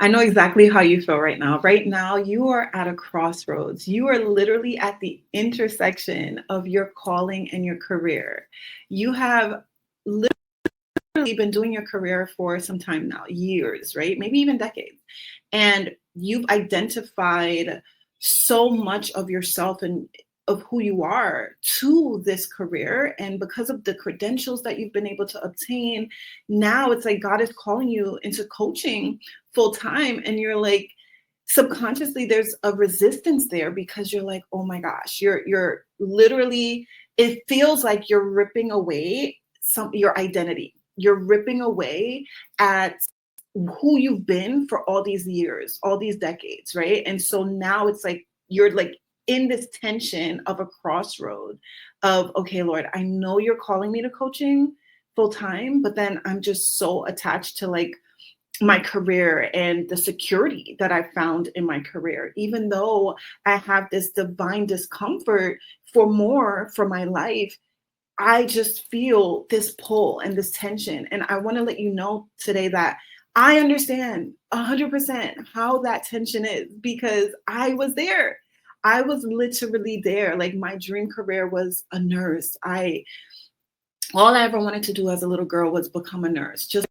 I know exactly how you feel right now. Right now, you are at a crossroads. You are literally at the intersection of your calling and your career. You have literally been doing your career for some time now, years, right? Maybe even decades. And you've identified so much of yourself and of who you are to this career. And because of the credentials that you've been able to obtain, now it's like God is calling you into coaching full time. And you're like, subconsciously there's a resistance there because you're like, oh my gosh, you're literally, it feels like you're ripping away your identity. You're ripping away at who you've been for all these years, all these decades, right? And so now it's like you're like in this tension of a crossroad of, okay, Lord, I know you're calling me to coaching full time, but then I'm just so attached to like my career and the security that I found in my career, even though I have this divine discomfort for more for my life. I just feel this pull and this tension. And I want to let you know today that I understand 100% how that tension is because I was there. I was literally there. Like my dream career was a nurse. All I ever wanted to do as a little girl was become a nurse, just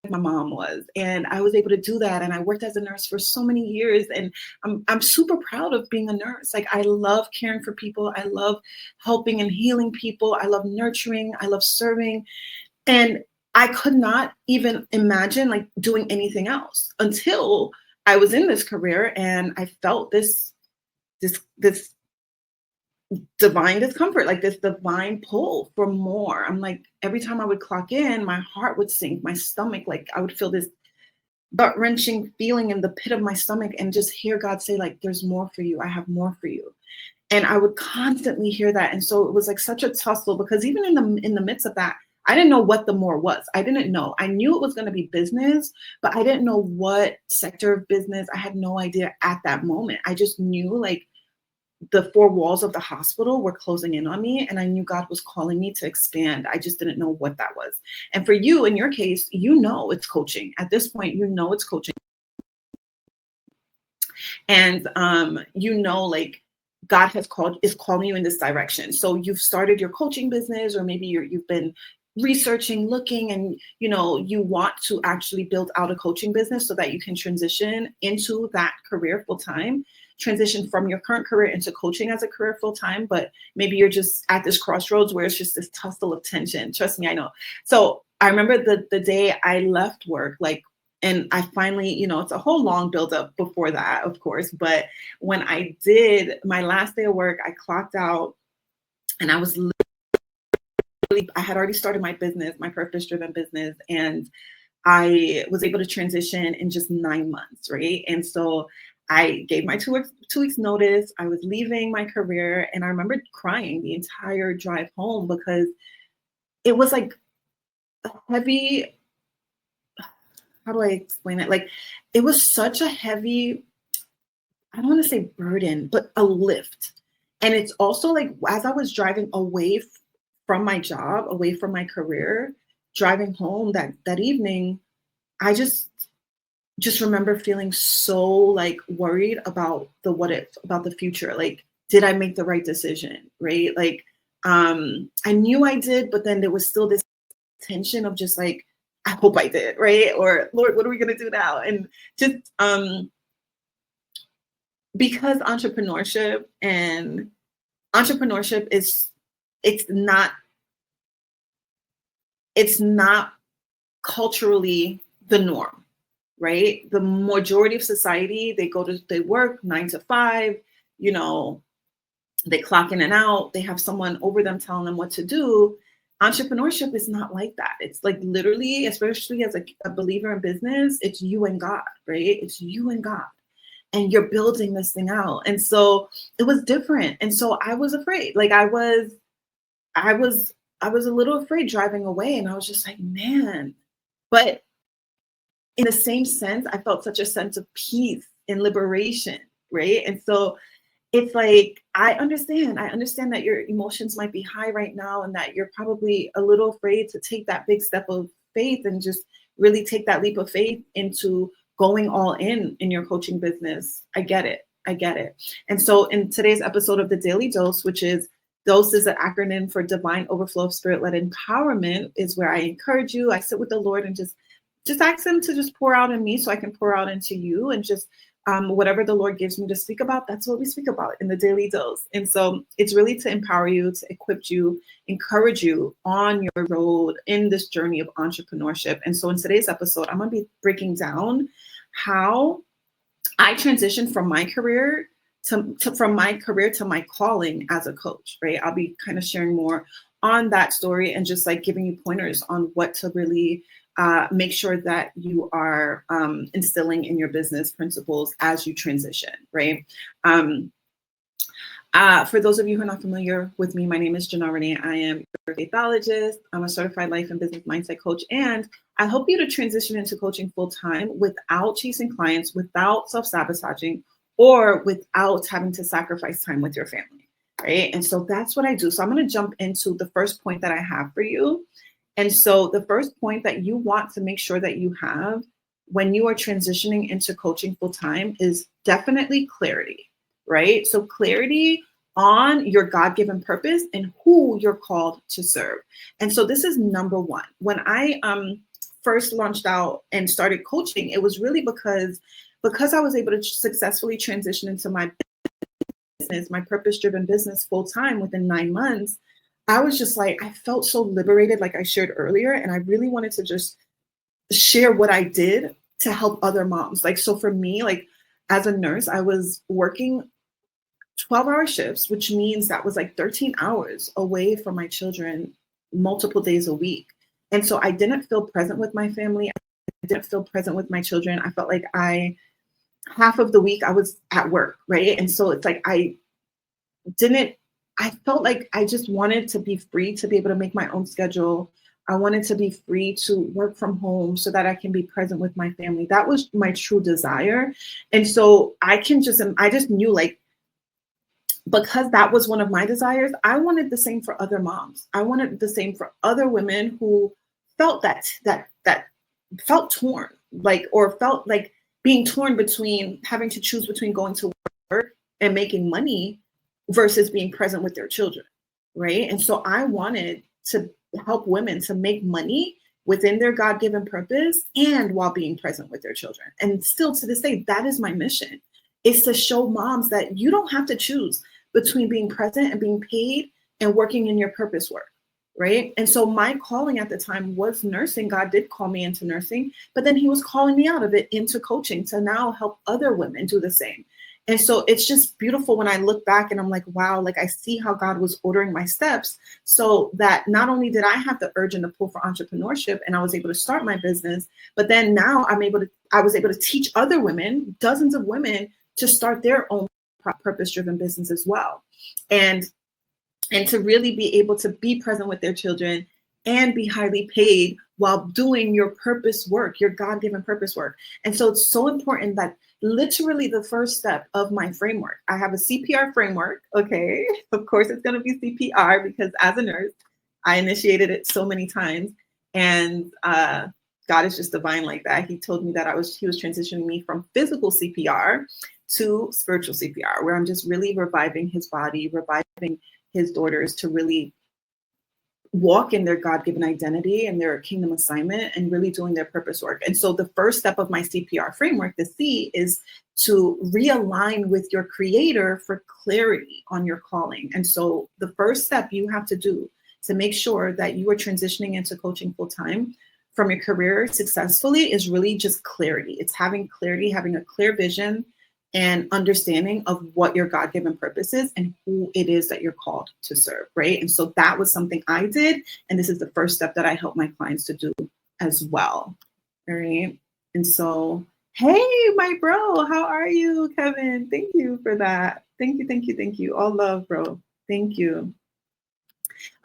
my mom was, and I was able to do that, and I worked as a nurse for so many years, and I'm super proud of being a nurse. Like I love caring for people, I love helping and healing people, I love nurturing, I love serving, and I could not even imagine like doing anything else until I was in this career and I felt this divine discomfort, like this divine pull for more. I'm like, every time I would clock in, my heart would sink, my stomach, like I would feel this gut wrenching feeling in the pit of my stomach and just hear God say, like, there's more for you. I have more for you. And I would constantly hear that. And so it was like such a tussle because even in the midst of that, I didn't know what the more was. I didn't know. I knew it was going to be business, but I didn't know what sector of business. I had no idea at that moment. I just knew like the four walls of the hospital were closing in on me and I knew God was calling me to expand. I just didn't know what that was. And for you, in your case, you know it's coaching. At this point, you know it's coaching. And you know, like God is calling you in this direction. So you've started your coaching business, or maybe you've been researching, looking, and you know, you want to actually build out a coaching business so that you can transition into that career full time, transition from your current career into coaching as a career full time. But maybe you're just at this crossroads where it's just this tussle of tension. Trust me, I know. So I remember the day I left work, like, and I finally, you know, it's a whole long buildup before that, of course. But when I did my last day of work, I clocked out and I was I had already started my business, my purpose-driven business, and I was able to transition in just 9 months, right? And so I gave my 2 weeks notice. I was leaving my career, and I remember crying the entire drive home because it was like a heavy. How do I explain it? Like it was such a heavy. I don't want to say burden, but a lift. And it's also like as I was driving away from my job, away from my career, driving home that evening, I just remember feeling so like worried about the what if, about the future. Like, did I make the right decision? Right? Like, I knew I did, but then there was still this tension of just like, I hope I did, right? Or Lord, what are we gonna do now? And just because entrepreneurship is it's not it's not culturally the norm, right? The majority of society, they work 9 to 5, you know, they clock in and out, they have someone over them telling them what to do. Entrepreneurship is not like that. It's like literally, especially as a believer in business, it's you and God, right? It's you and God. And you're building this thing out. And so it was different. And so I was afraid. Like I was I was a little afraid driving away. And I was just like, man. But in the same sense, I felt such a sense of peace and liberation, right? And so it's like I understand that your emotions might be high right now and that you're probably a little afraid to take that big step of faith and just really take that leap of faith into going all in your coaching business. I get it. I get it. And so in today's episode of the Daily Dose, which is DOSE is an acronym for Divine Overflow of Spirit-Led Empowerment, is where I encourage you. I sit with the Lord and just ask him to just pour out in me so I can pour out into you, and just whatever the Lord gives me to speak about, that's what we speak about in the Daily Dose. And so it's really to empower you, to equip you, encourage you on your road in this journey of entrepreneurship. And so in today's episode, I'm going to be breaking down how I transitioned from my career to my calling as a coach, right? I'll be kind of sharing more on that story and just like giving you pointers on what to really make sure that you are instilling in your business principles as you transition, right? For those of you who are not familiar with me, my name is Janel Ranée. I am a faithologist. I'm a certified life and business mindset coach, and I help you to transition into coaching full time without chasing clients, without self-sabotaging, or without having to sacrifice time with your family, right? And so that's what I do. So I'm going to jump into the first point that I have for you. And so the first point that you want to make sure that you have when you are transitioning into coaching full time is definitely clarity, right? So clarity on your God-given purpose and who you're called to serve. And so this is number one. When I first launched out and started coaching, it was really because I was able to successfully transition into my business, my purpose-driven business full time within 9 months. I was just like, I felt so liberated, like I shared earlier, and I really wanted to just share what I did to help other moms. Like, so for me, like as a nurse, I was working 12-hour shifts, which means that was like 13 hours away from my children multiple days a week. And so I didn't feel present with my family. I didn't feel present with my children. I felt like half of the week I was at work, right? And so it's like I felt like I just wanted to be free to be able to make my own schedule. I wanted to be free to work from home so that I can be present with my family. That was my true desire. And so I just knew, like, because that was one of my desires, I wanted the same for other moms. I wanted the same for other women who felt that felt torn, like, or felt like being torn between having to choose between going to work and making money versus being present with their children, right? And so I wanted to help women to make money within their God-given purpose and while being present with their children. And still to this day, that is my mission, is to show moms that you don't have to choose between being present and being paid and working in your purpose work, right? And so my calling at the time was nursing. God did call me into nursing, but then he was calling me out of it into coaching to now help other women do the same. And so it's just beautiful when I look back and I'm like, wow, like I see how God was ordering my steps so that not only did I have the urge and the pull for entrepreneurship and I was able to start my business, but then now I was able to teach other women, dozens of women, to start their own purpose-driven business as well. And to really be able to be present with their children and be highly paid while doing your purpose work, your God-given purpose work. And so it's so important that literally the first step of my framework, I have a CPR framework. Okay. Of course it's going to be CPR because as a nurse, I initiated it so many times, and God is just divine like that. He told me that he was transitioning me from physical CPR to spiritual CPR, where I'm just really reviving his body, reviving his daughters to really walk in their God-given identity and their kingdom assignment and really doing their purpose work. And so the first step of my CPR framework, the C, is to realign with your creator for clarity on your calling. And so the first step you have to do to make sure that you are transitioning into coaching full-time from your career successfully is really just clarity. It's having clarity, having a clear vision and understanding of what your God-given purpose is and who it is that you're called to serve, right? And so that was something I did. And this is the first step that I help my clients to do as well, all right? And so, hey, my bro, how are you, Kevin? Thank you for that. Thank you, thank you, thank you. All love, bro. Thank you.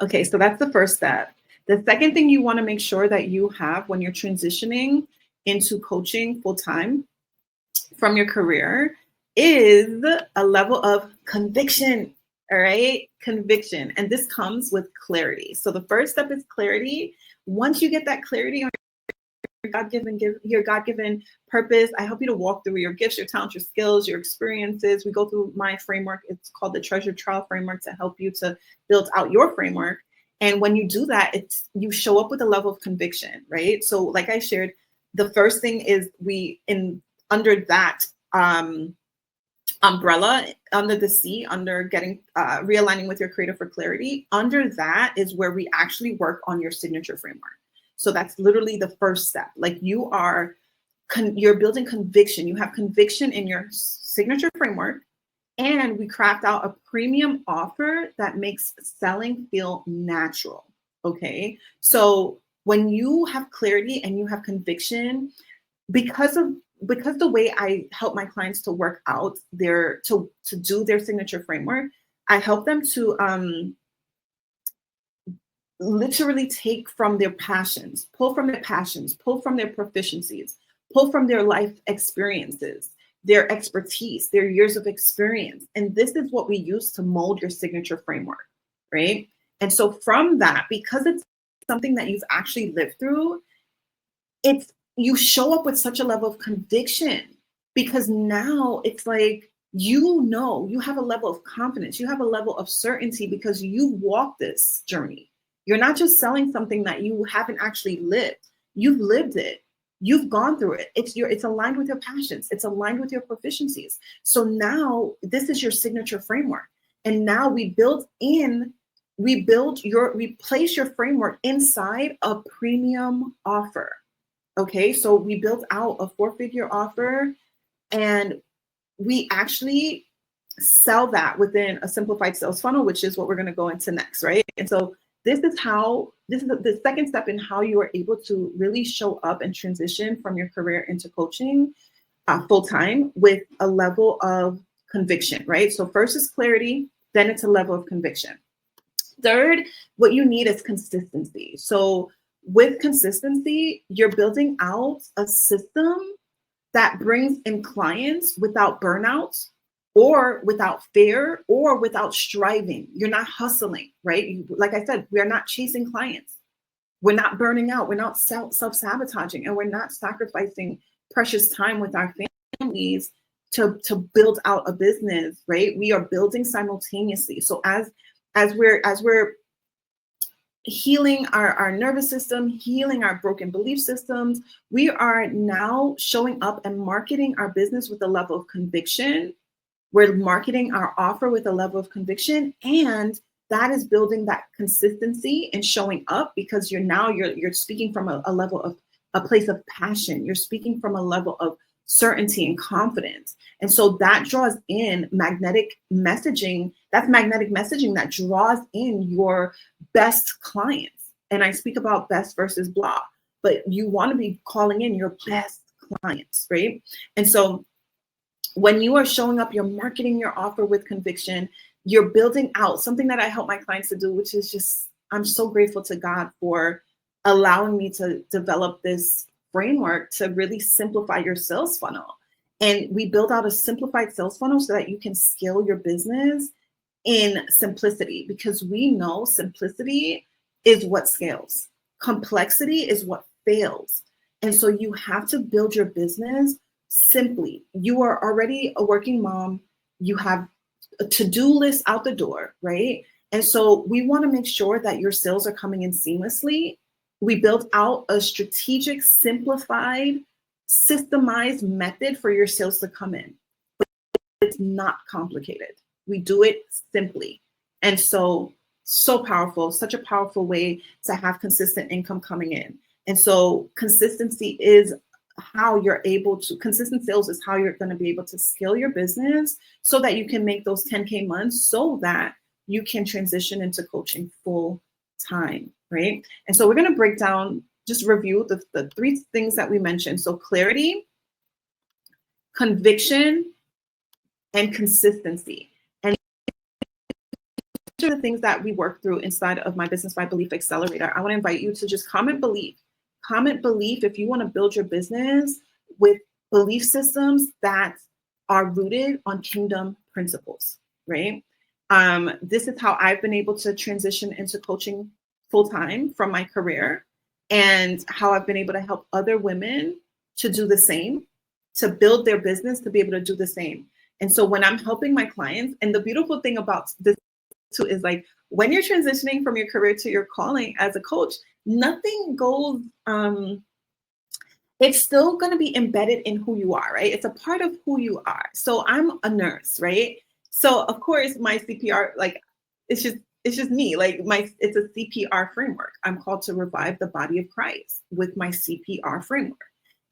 Okay, so that's the first step. The second thing you want to make sure that you have when you're transitioning into coaching full-time from your career is a level of conviction, all right? Conviction. And this comes with clarity. So the first step is clarity. Once you get that clarity on your God-given purpose. I help you to walk through your gifts, your talents, your skills, your experiences. We go through my framework. It's called the Treasure Trial Framework to help you to build out your framework. And when you do that, you show up with a level of conviction, right? So like I shared, the first thing is under that umbrella, under the C, under getting realigning with your creator for clarity, under that is where we actually work on your signature framework. So that's literally the first step. Like you're building conviction. You have conviction in your signature framework, and we craft out a premium offer that makes selling feel natural. Okay. So when you have clarity and you have conviction, because the way I help my clients to work out to do their signature framework, I help them to literally take from their passions, pull from their proficiencies, pull from their life experiences, their expertise, their years of experience. And this is what we use to mold your signature framework, right? And so from that, because it's something that you've actually lived through, you show up with such a level of conviction, because now it's like, you have a level of confidence, you have a level of certainty, because you walked this journey. You're not just selling something that you haven't actually lived. You've lived it. You've gone through it. It's aligned with your passions. It's aligned with your proficiencies. So now this is your signature framework. And now we place your framework inside a premium offer. Okay, so we built out a 4-figure offer, and we actually sell that within a simplified sales funnel, which is what we're going to go into next, right? And so this is the second step in how you are able to really show up and transition from your career into coaching full-time with a level of conviction, right? So first is clarity, then it's a level of conviction. Third, what you need is consistency. So with consistency, you're building out a system that brings in clients without burnout, or without fear, or without striving. You're not hustling, right? Like I said, we are not chasing clients. We're not burning out. We're not self-sabotaging, and we're not sacrificing precious time with our families to build out a business, right? We are building simultaneously. So as we're healing our nervous system, healing our broken belief systems, we are now showing up and marketing our business with a level of conviction. We're marketing our offer with a level of conviction, and that is building that consistency and showing up, because you're speaking from a level of a place of passion. You're speaking from a level of certainty and confidence. And so that draws in magnetic messaging. That's magnetic messaging that draws in your best clients. And I speak about best versus blah, but you want to be calling in your best clients, right? And so when you are showing up, you're marketing your offer with conviction, you're building out something that I help my clients to do, which is just, I'm so grateful to God for allowing me to develop this framework to really simplify your sales funnel. And we build out a simplified sales funnel so that you can scale your business in simplicity, because we know simplicity is what scales. Complexity is what fails. And so you have to build your business simply. You are already a working mom. You have a to-do list out the door, right? And so we want to make sure that your sales are coming in seamlessly. We built out a strategic, simplified, systemized method for your sales to come in. But it's not complicated. We do it simply. And so powerful, such a powerful way to have consistent income coming in. And so consistency is consistent sales is how you're going to be able to scale your business so that you can make those 10K months, so that you can transition into coaching full time, right? And so we're going to break down, just review the 3 things that we mentioned. So clarity, conviction, and consistency. And these are the things that we work through inside of my Business by Belief Accelerator. I want to invite you to just comment belief. Comment belief if you want to build your business with belief systems that are rooted on kingdom principles, right? This is how I've been able to transition into coaching full time from my career. and how I've been able to help other women to do the same, to build their business, to be able to do the same. And so when I'm helping my clients, and the beautiful thing about this too is like when you're transitioning from your career to your calling as a coach, nothing goes, it's still going to be embedded in who you are, right? It's a part of who you are. So I'm a nurse, right? So of course my CPR, like it's just me, like it's a CPR framework. I'm called to revive the body of Christ with my CPR framework.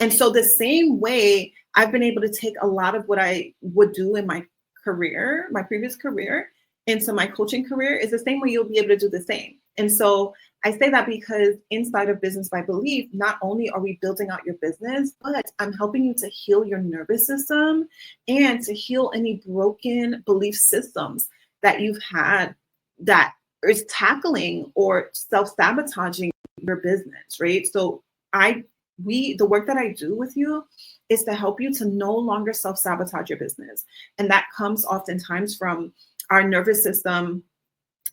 And so the same way I've been able to take a lot of what I would do in my career, my previous career, into my coaching career is the same way you'll be able to do the same. And so I say that because inside of Business by Belief, not only are we building out your business, but I'm helping you to heal your nervous system and to heal any broken belief systems that you've had that is tackling or self-sabotaging your business, right? So the work that I do with you is to help you to no longer self-sabotage your business. And that comes oftentimes from our nervous system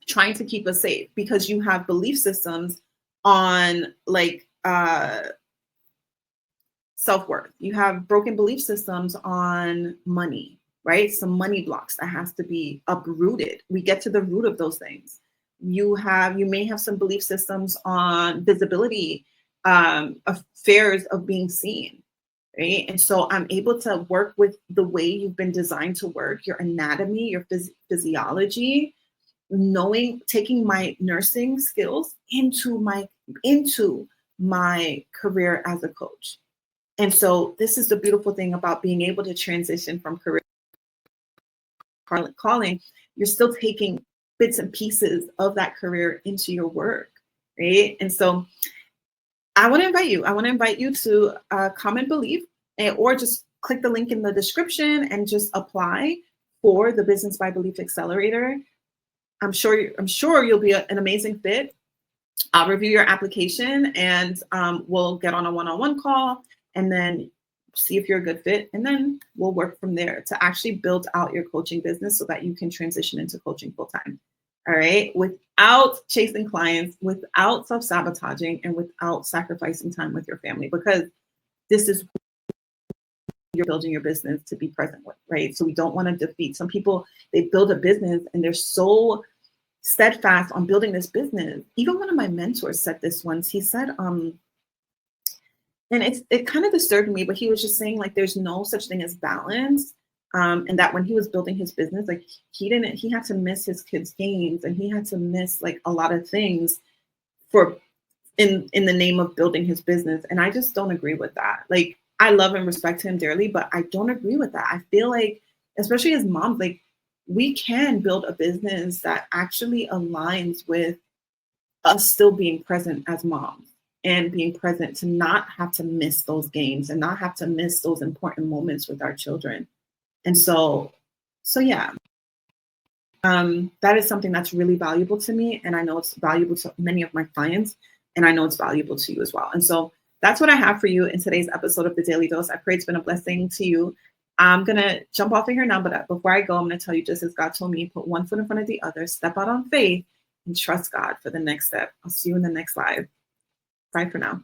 trying to keep us safe because you have belief systems on like self-worth. You have broken belief systems on money, right? Some money blocks that has to be uprooted. We get to the root of those things. You may have some belief systems on visibility, affairs of being seen, right? And so I'm able to work with the way you've been designed to work, your anatomy, your physiology, taking my nursing skills into my career as a coach. And so this is the beautiful thing about being able to transition from career calling. You're still taking bits and pieces of that career into your work, right? And so I want to invite you to comment believe, or just click the link in the description and just apply for the Business by Belief Accelerator. I'm sure you'll be an amazing fit. I'll review your application and we'll get on a one-on-one call and then see if you're a good fit. And then we'll work from there to actually build out your coaching business so that you can transition into coaching full-time. All right. Without chasing clients, without self-sabotaging, and without sacrificing time with your family, because this is you're building your business to be present with, right? So we don't want to defeat some people. They build a business and they're so steadfast on building this business. Even one of my mentors said this once. He said, and it kind of disturbed me, but he was just saying like there's no such thing as balance. And that when he was building his business, like he had to miss his kids' games and he had to miss like a lot of things in the name of building his business. And I just don't agree with that. Like I love and respect him dearly, but I don't agree with that. I feel like, especially as moms, like we can build a business that actually aligns with us still being present as moms and being present to not have to miss those games and not have to miss those important moments with our children. And so yeah, that is something that's really valuable to me. And I know it's valuable to many of my clients, and I know it's valuable to you as well. And so that's what I have for you in today's episode of The Daily Dose. I pray it's been a blessing to you. I'm going to jump off of here now, but before I go, I'm going to tell you, just as God told me, put one foot in front of the other, step out on faith, and trust God for the next step. I'll see you in the next live. Bye for now.